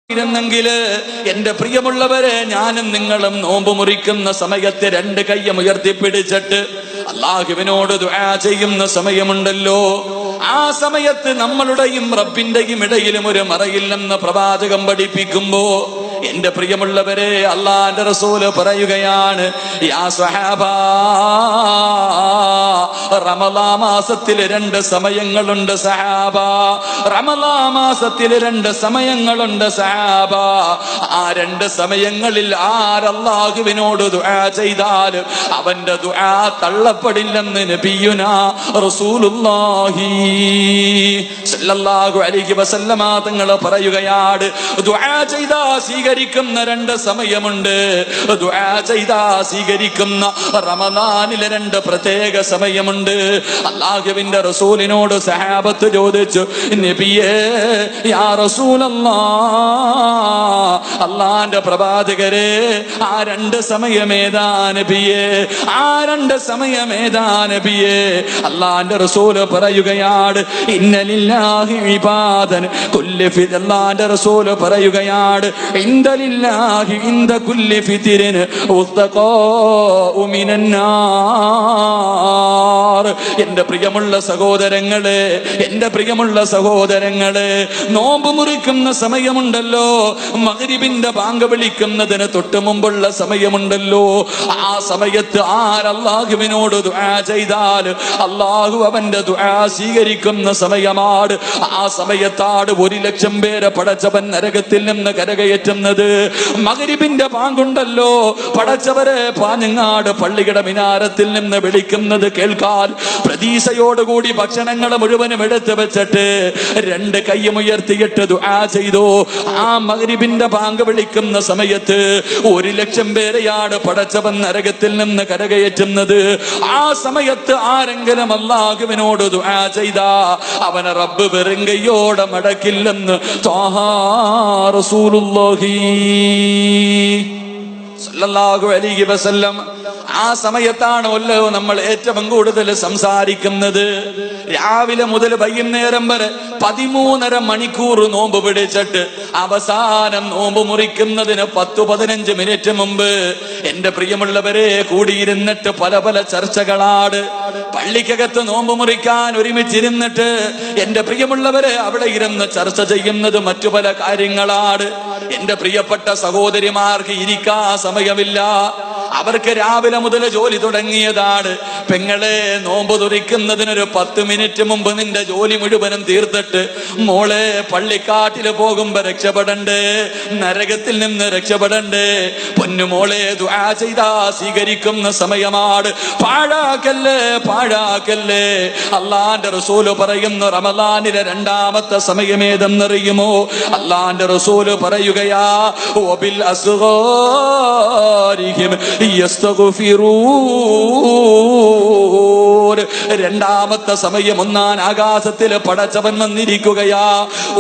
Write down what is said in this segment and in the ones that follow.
ില് എന്റെ പ്രിയമുള്ളവരെ, ഞാനും നിങ്ങളും നോമ്പ് മുറിക്കുന്ന സമയത്ത് രണ്ട് കൈയും ഉയർത്തിപ്പിടിച്ചിട്ട് അള്ളാഹുവിനോട് ദുആ ചെയ്യുന്ന സമയമുണ്ടല്ലോ. ആ സമയത്ത് നമ്മളുടെയും റബ്ബിന്റെയും ഇടയിലും ഒരു മറയില്ലെന്ന് പ്രവാചകം പഠിപ്പിക്കുമ്പോ എന്റെ പ്രിയമുള്ളവരെ, അള്ളാന്റെ റസൂല് പറയുകയാണ്, യാ സ്വഹാബാ, റമളാൻ മാസത്തിൽ രണ്ട് സമയങ്ങളുണ്ട് സഹാബ. റമളാൻ മാസത്തിൽ രണ്ട് സമയങ്ങളുണ്ട് സഹാബ. ആ രണ്ട് സമയങ്ങളിൽ ആരല്ലാഹുവിനോട് ദുആ ചെയ്താൽ അവന്റെ ദുആ തള്ളപ്പെടില്ലെന്ന് നബിയുനാ റസൂലുള്ളാഹി സ്വല്ലല്ലാഹു അലൈഹി വസല്ലമ തങ്ങൾ പറയുകയാണ്. ദുആ ചെയ്താ സ്വീകരിക്കുന്ന രണ്ട് സമയമുണ്ട്. ദുആ ചെയ്താ സ്വീകരിക്കുന്ന റമളാനിലെ രണ്ട് പ്രത്യേക സമയമുണ്ട്. അല്ലാഹുവിന്റെ റസൂലിനോട് സഹാബത്ത് ചോദിച്ചു, നബിയേ, യാ റസൂലല്ലാഹ്, അല്ലാഹുവിന്റെ പ്രവാചകരെ, ആ രണ്ട് സമയമേതാ നബിയേ? ആ രണ്ട് സമയമേതാ നബിയേ? അല്ലാഹുവിന്റെ റസൂല് പറയുകയാണ്, ഇന്നലില്ലാഹി ഇബാദൻ കുല്ലി ഫിത്ർ. അല്ലാഹുവിന്റെ റസൂല് പറയുകയാണ്, ഇൻദലില്ലാഹി ഇൻദ കുല്ലി ഫിത്രിൻ ഉസ്തഖാഉ മിനന്നാർ. എന്റെ പ്രിയമുള്ള സഹോദരങ്ങളെ, എന്റെ പ്രിയമുള്ള സഹോദരങ്ങളെ, നോമ്പ് മുറിക്കുന്ന സമയമുണ്ടല്ലോ, മഗ്രിബിന്റെ ബാങ്ക് വിളിക്കുന്നതിന് തൊട്ട് മുമ്പുള്ള സമയമുണ്ടല്ലോ, ആ സമയത്ത് ആരല്ലാഹുവിനോട് ദുആ ചെയ്താൽ അല്ലാഹു അവന്റെ ദുആ സ്വീകരിക്കുന്ന സമയമാണ്. ആ സമയത്താണ് 1,00,000 പേരെ പടച്ചവൻ നരകത്തിൽ നിന്ന് കരകയറ്റുന്നത്. മഗ്രിബിന്റെ ബാങ്കുണ്ടല്ലോ, പടച്ചവരെ പാഞ്ഞങ്ങാട് പള്ളിയുടെ മിനാരത്തിൽ നിന്ന് വിളിക്കുന്നത് കേൾക്കാൻ പ്രതീക്ഷയോടുകൂടി ഭക്ഷണങ്ങൾ മുഴുവനും എടുത്തു വെച്ചിട്ട് രണ്ട് കൈയും ഉയർത്തിയിട്ട് ദുആ ചെയ്തു. ആ മഗ്രിബിന്റെ ബാങ്ക് വിളിക്കുന്ന സമയത്ത് 1,00,000 പേരെയാണ് പടച്ചവൻ നരകത്തിൽ നിന്ന് കരകയറ്റുന്നത്. ആ സമയത്ത് ആരെങ്കിലും അല്ലാഹുവിനോട് ദുആ ചെയ്താ അവനെ റബ്ബ് വെറും കൈയോടെ മടക്കില്ലെന്ന് ത്വാഹ റസൂലുള്ളാഹി സല്ലല്ലാഹു അലൈഹി വസല്ലം. ആ സമയത്താണല്ലോ നമ്മൾ ഏറ്റവും കൂടുതൽ സംസാരിക്കുന്നത്. രാവിലെ മുതൽ വൈകുന്നേരം വരെ 13.5 മണിക്കൂർ നോമ്പ് പിടിച്ചിട്ട് അവസാനം നോമ്പ് മുറിക്കുന്നതിന് 10-15 മിനിറ്റ് മുമ്പ് എന്റെ പ്രിയമുള്ളവരെ കൂടിയിരുന്നിട്ട് പല പല ചർച്ചകളാണ്. പള്ളിക്കകത്ത് നോമ്പ് മുറിക്കാൻ ഒരുമിച്ചിരുന്നിട്ട് എന്റെ പ്രിയമുള്ളവരെ അവിടെ ഇരുന്ന് ചർച്ച ചെയ്യുന്നത് മറ്റു പല കാര്യങ്ങളാണ്. എന്റെ പ്രിയപ്പെട്ട സഹോദരിമാർക്ക് ഇരിക്കാൻ സമയമില്ല. അവർക്ക് രാവിലെ മുതൽ ജോലി തുടങ്ങിയതാണ്. പെങ്ങളെ, നോമ്പ് തുറിക്കുന്നതിനൊരു 10 മിനിറ്റ് മുമ്പ് നിന്റെ ജോലി മുഴുവനും തീർത്തിട്ട് മോളെ പള്ളിക്കാട്ടില് പോകുമ്പോ രക്ഷപ്പെടണ്ടേ, നരകത്തിൽ നിന്ന് രക്ഷപ്പെടണ്ടേ. പൊന്നുമോളെ, ദുആ ചെയ്താ സ്വീകരിക്കുന്ന സമയമാണ്. പാഴാക്കല്ലേ, പാഴാക്കല്ലേ. അല്ലാഹുവിന്റെ റസൂല് പറയുന്നു, റമളാനിലെ രണ്ടാമത്തെ സമയമേതെന്നറിയുമോ? അല്ലാഹുവിന്റെ റസൂല് പറയുകയാ, വബിൽ അസ്ഗാരിഹിം യസ്തഗ്ഫിറൂൻ. രണ്ടാമത്തെ സമയം ഒന്നാം ആകാശത്തിൽ പടച്ചവൻ വന്നിരിക്കുകയാ.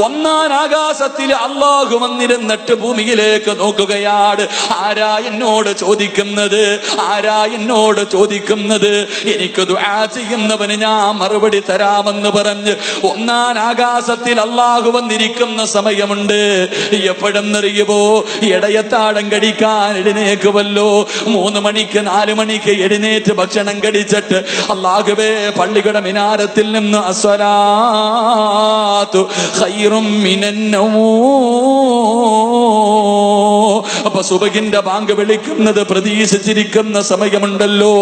ഒന്നാം ആകാശത്തിൽ അല്ലാഹു വന്നിരുന്നിട്ട് ഭൂമിയിലേക്ക് നോക്കുകയാണ്. ആരാ എന്നോട് ചോദിക്കുന്നത്? ആരാ എന്നോട് ചോദിക്കുന്നത്? എനിക്ക് ദുആ ചെയ്യുന്നവന് ഞാൻ മറുപടി തരാമെന്ന് പറഞ്ഞ് ഒന്നാം ആകാശത്തിൽ അല്ലാഹു വന്നിരിക്കുന്ന സമയമുണ്ട്. എപ്പോഴെന്നറിയുമോ? ഇടയത്താഴം കഴിക്കാൻ എഴുന്നേക്കുമല്ലോ. 3 മണിക്ക് 4 മണിക്ക് എഴുന്നേറ്റ് ഭക്ഷണം കഴിച്ചിട്ട് അല്ലാഹുവേ, പള്ളിയുടെ മിനാരത്തിൽ നിന്ന് അസ്സലാത്തു ഖൈറും മിനന്നൗം. അപ്പൊ സുബഹിന്റെ ബാങ്ക് വിളിക്കുന്നത് പ്രതീക്ഷിച്ചിരിക്കുന്ന സമയമുണ്ടല്ലോ.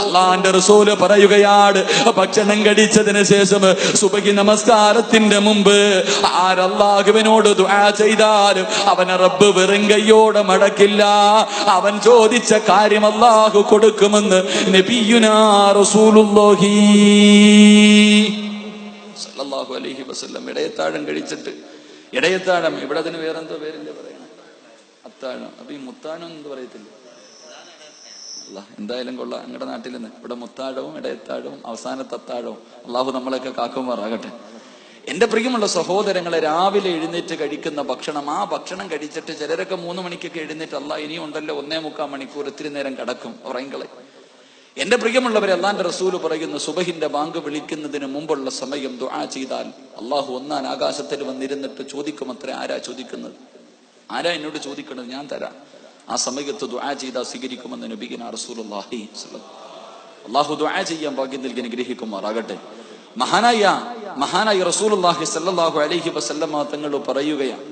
അല്ലാഹുവിന്റെ റസൂല് പറയുകയാണ്, ഭക്ഷണം കഴിച്ചതിന് ശേഷം സുബഹി നമസ്കാരത്തിന്റെ മുമ്പ് ആരല്ലാഹുവിനോട് ദുആ ചെയ്താലും അവനെ റബ്ബ് വെറും കൈയോടെ മടക്കില്ല. അവൻ ചോദിച്ച കാര്യം അല്ലാഹു കൊടുക്കുമെന്ന് നബിയുനാ റസൂലുള്ളാഹി സല്ലല്ലാഹു അലൈഹി വസല്ലം. ഇടയത്താഴം കഴിച്ചിട്ട്, ഇടയത്താഴം ഇവിടെ അതിന് വേറെന്തോ പേരില്ല പറയണ, അത്താഴം. അപ്പൊ ഈ മുത്താഴം എന്ത് പറയത്തില്ല? എന്തായാലും കൊള്ളാം. ഞങ്ങളുടെ നാട്ടിൽ നിന്ന് ഇവിടെ മുത്താഴവും ഇടയത്താഴവും അവസാനത്തെ അത്താഴവും അള്ളാഹു നമ്മളെയൊക്കെ കാക്കുമാറാകട്ടെ. എന്റെ പ്രിയമുള്ള സഹോദരങ്ങളെ, രാവിലെ എഴുന്നേറ്റ് കഴിക്കുന്ന ഭക്ഷണം, ആ ഭക്ഷണം കഴിച്ചിട്ട് ചിലരൊക്കെ 3 മണിക്കൊക്കെ എഴുന്നേറ്റ് അല്ലാഹ് ഇനിയും ഉണ്ടല്ലോ 1.25 മണിക്കൂർ ഇത്തിരി നേരം കിടക്കും, ഉറങ്ങിക്കളെ. എന്റെ പ്രിയമുള്ളവരെ, അല്ലാഹുവിന്റെ റസൂല് പറയുന്നു, സുബഹിന്റെ ബാങ്ക് വിളിക്കുന്നതിന് മുമ്പുള്ള സമയം ദുആ ചെയ്താൽ അള്ളാഹു ഒന്നാം ആകാശത്തിൽ വന്നിരുന്നിട്ട് ചോദിക്കുമത്രേ. ആരാ ചോദിക്കുന്നത്? ആരാ എന്നോട് ചോദിക്കണത്? ഞാൻ തരാം. ആ സമയത്ത് ദുആ ചെയ്താൽ സ്വീകരിക്കുമെന്ന് നബിഗിന റസൂലുള്ളാഹി സ്വല്ലല്ലാഹു അലൈഹി വസല്ലം. അല്ലാഹു ദുആ ചെയ്യാൻ ഭാഗ്യം നൽകി അനുഗ്രഹിക്കുമാറാകട്ടെ. മഹാനായ റസൂലുള്ളാഹി സ്വല്ലല്ലാഹു അലൈഹി വസല്ലം തങ്ങൾ പറയുകയാണ്,